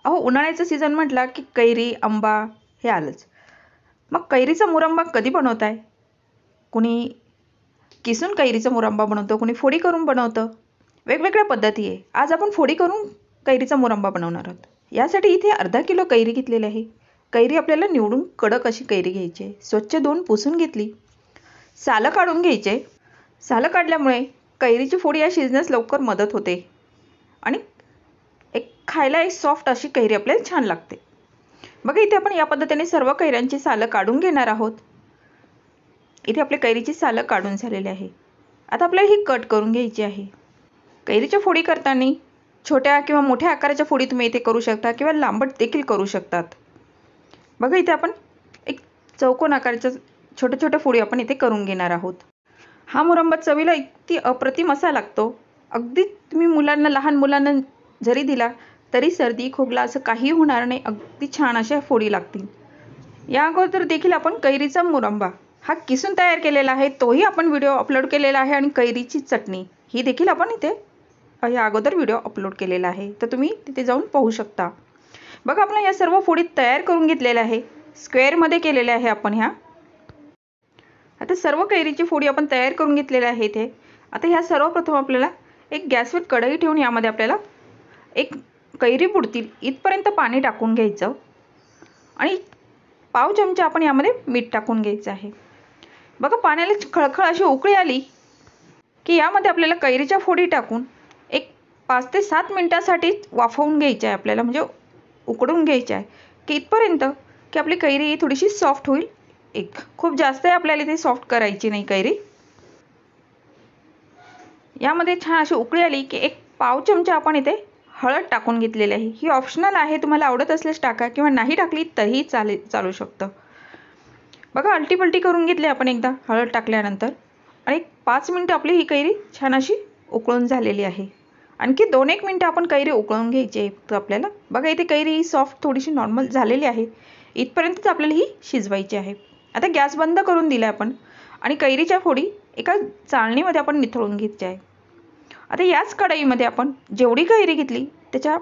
अहो, उन्हाळ्याचं सीझन म्हटला की कैरी, आंबा हे आलंच. मग कैरीचा मुरंबा कधी बनवताय? कुणी किसून कैरीचा मुरंबा बनवतं, कुणी फोडी करून बनवतं. वेगवेगळ्या पद्धती आहे. आज आपण फोडी करून कैरीचा मुरंबा बनवणार आहोत. यासाठी इथे अर्धा किलो कैरी घेतलेली आहे. कैरी आपल्याला निवडून कडक अशी कैरी घ्यायची आहे. स्वच्छ धुवून पुसून घेतली. सालं काढून घ्यायचे. सालं काढल्यामुळे कैरीची फोडी या शिजण्यास लवकर मदत होते आणि खायला एक सॉफ्ट अशी कैरी आपल्याला छान लागते. बघा, इथे आपण या पद्धतीने सर्व कैऱ्यांची सालं काढून घेणार आहोत. इथे आपल्या कैरीची सालं काढून झालेली आहे. आता आपल्याला ही कट करून घ्यायची आहे. कैरीच्या फोडी करताना छोट्या किंवा मोठ्या आकाराच्या फोडी तुम्ही इथे करू शकता किंवा लांबट देखील करू शकतात. बघा, इथे आपण एक चौकोन आकाराच्या छोट्या छोट्या फोडी आपण इथे करून घेणार आहोत. हा मुरंबा चवीला इतकी अप्रतिम असा लागतो. अगदी तुम्ही मुलांना, लहान मुलांना जरी दिला तरी सर्दी खोकला असं काही होणार नाही. अगदी छान अशा फोडी लागतील. या अगोदर देखील आपण कैरीचा मुरंबा हा किसून तयार केलेला आहे. तोही आपण व्हिडिओ अपलोड केलेला आहे आणि कैरीची चटणी ही देखील आपण इथे या अगोदर व्हिडिओ अपलोड केलेला आहे, तर तुम्ही तिथे जाऊन पाहू शकता. बघा, आपण या सर्व फोडी तयार करून घेतलेल्या आहे. स्क्वेअरमध्ये केलेल्या आहे आपण ह्या. आता सर्व कैरीची फोडी आपण तयार करून घेतलेल्या आहे इथे. आता ह्या सर्वप्रथम आपल्याला एक गॅसवर कढई ठेवून यामध्ये आपल्याला एक कैरी बुडतील इथपर्यंत पाणी टाकून घ्यायचं आणि पाव चमचा आपण यामध्ये मीठ टाकून घ्यायचं आहे. बघा, पाण्याला खळखळ अशी उकळी आली की यामध्ये आपल्याला कैरीच्या फोडी टाकून एक 5 ते 7 मिनिटासाठी वाफवून घ्यायचं आहे आपल्याला, म्हणजे उकडून घ्यायचं आहे की इथपर्यंत की आपली कैरी थोडीशी सॉफ्ट होईल. खूप जास्त आपल्याला इथे सॉफ्ट करायची नाही कैरी. यामध्ये छान अशी उकळी आली की एक पाव चमचा आपण इथे हळद टाकून घेतलेली आहे. ही ऑप्शनल आहे, तुम्हाला आवडत असल्यास टाका किंवा नाही टाकली तरीही चालू शकतं. बघा, अलटीपलटी करून घेतली आपण एकदा हळद टाकल्यानंतर आणि 5 मिनिटं आपली ही कैरी छान अशी उकळून झालेली आहे. आणखी 2-1 मिनिटं आपण कैरी उकळून घ्यायची आहे आपल्याला. बघा, इथे कैरी ही सॉफ्ट थोडीशी नॉर्मल झालेली आहे. इथपर्यंतच आपल्याला ही शिजवायची आहे. आता गॅस बंद करून दिला आपण आणि कैरीच्या फोडी एका चाळणीमध्ये आपण निथळून घ्यायच्या आहे. आता याच कढईमध्ये आपण जेवढी कैरी घेतली त्याच्या,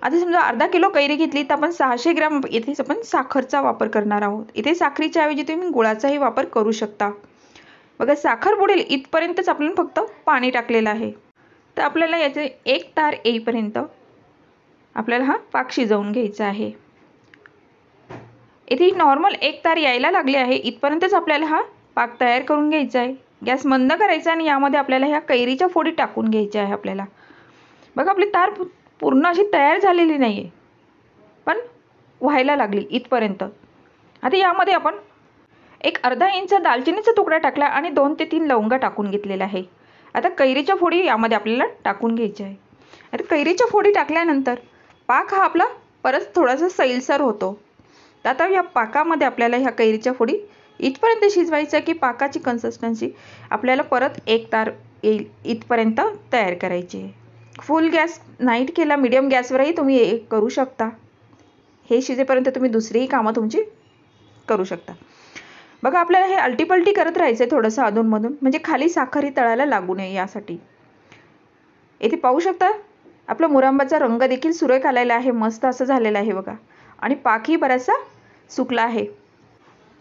आता समजा अर्धा किलो कैरी घेतली तर आपण 600 ग्रॅम इथेच आपण साखरचा वापर करणार आहोत. इथे साखरेच्या ऐवजी तुम्ही गुळाचाही वापर करू शकता. बघा, साखर बुडेल इथपर्यंतच आपण फक्त पाणी टाकलेलं आहे. तर आपल्याला याचे एक तार येईपर्यंत आपल्याला हा पाक शिजवून घ्यायचा आहे. इथे नॉर्मल एक तार यायला लागली आहे, इथपर्यंतच आपल्याला हा पाक तयार करून घ्यायचा आहे. गॅस बंद करायचा आणि यामध्ये आपल्याला ह्या कैरीच्या फोडी टाकून घ्यायच्या आहे आपल्याला. बघा, आपली तार पूर्ण अशी तयार झालेली नाही आहे, पण व्हायला लागली इथपर्यंत. आता यामध्ये आपण एक अर्धा इंच दालचिनीचा तुकडा टाकला आणि 2 ते 3 लवंगा टाकून घेतलेल्या आहे. आता कैरीच्या फोडी यामध्ये आपल्याला टाकून घ्यायच्या आहे. आता कैरीच्या फोडी टाकल्यानंतर पाक हा आपला परत थोडासा सैलसर होतो. तर आता या पाकामध्ये आपल्याला ह्या कैरीच्या फोडी इथपर्यंत शिजवायचं की पाकाची कन्सिस्टन्सी आपल्याला परत एक तार येईल इथपर्यंत तयार करायची आहे. फुल गॅस नाईट केला, मीडियम गॅसवरही तुम्ही हे करू शकता. हे शिजेपर्यंत तुम्ही दुसरीही कामं तुमची करू शकता. बघा, आपल्याला हे अलटीपलटी करत राहायचं आहे थोडंसं अधूनमधून, म्हणजे खाली साखर ही तळायला लागू नये यासाठी. इथे पाहू शकता आपला मुरंबाचा रंग देखील सुरेख आलेला आहे, मस्त असं झालेलं आहे बघा. आणि पाकही बराचसा सुकला आहे.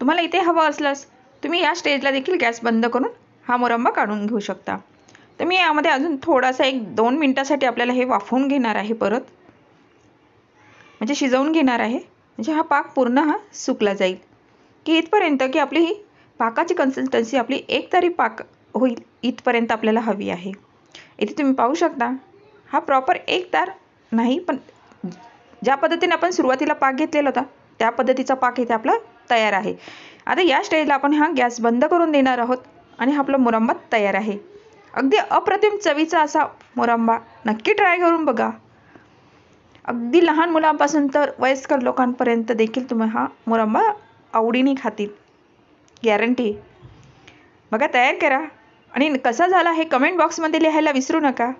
तुम्हाला इथे हवं असल्यास तुम्ही या स्टेजला देखील गॅस बंद करून हा मुरंबा काढून घेऊ शकता. तर मी यामध्ये अजून थोडासा 1-2 मिनिटासाठी आपल्याला हे वाफवून घेणार आहे परत, म्हणजे शिजवून घेणार आहे, म्हणजे हा पाक पूर्ण हा सुकला जाईल की इथपर्यंत की आपली ही पाकाची कन्सिस्टन्सी आपली एक तारी पाक होईल इथपर्यंत आपल्याला हवी आहे. इथे तुम्ही पाहू शकता हा प्रॉपर एक तार नाही, पण ज्या पद्धतीने आपण सुरुवातीला पाक घेतलेला होता त्या पद्धतीचा पाक इथे आपला तयार आहे. आता या स्टेजला आपण हा गॅस बंद करून देणार आहोत आणि हा आपला मुरंबा तयार आहे. अगदी अप्रतिम चवीचा असा मुरंबा नक्की ट्राय करून बघा. अगदी लहान मुलांपासून तर वयस्कर लोकांपर्यंत देखील तुम्ही हा मुरंबा आवडीने खातील, गॅरंटी. बघा, तयार करा आणि कसा झाला हे कमेंट बॉक्समध्ये लिहायला विसरू नका.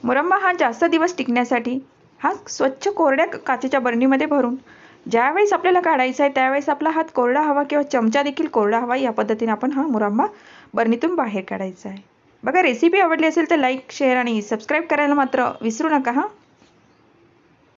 मुरंबा हा जास्त दिवस टिकण्यासाठी हा स्वच्छ कोरड्या काचेच्या बरणीमध्ये भरून ज्यावेळेस आपल्याला काढायचा आहे त्यावेळेस आपला हात कोरडा हवा किंवा चमचा देखील कोरडा हवा, या पद्धतीने आपण हा मुरंबा बरणीतून बाहेर काढायचा आहे. बघा, रेसिपी आवडली असेल तर लाईक, शेअर आणि सबस्क्राईब करायला मात्र विसरू नका हा.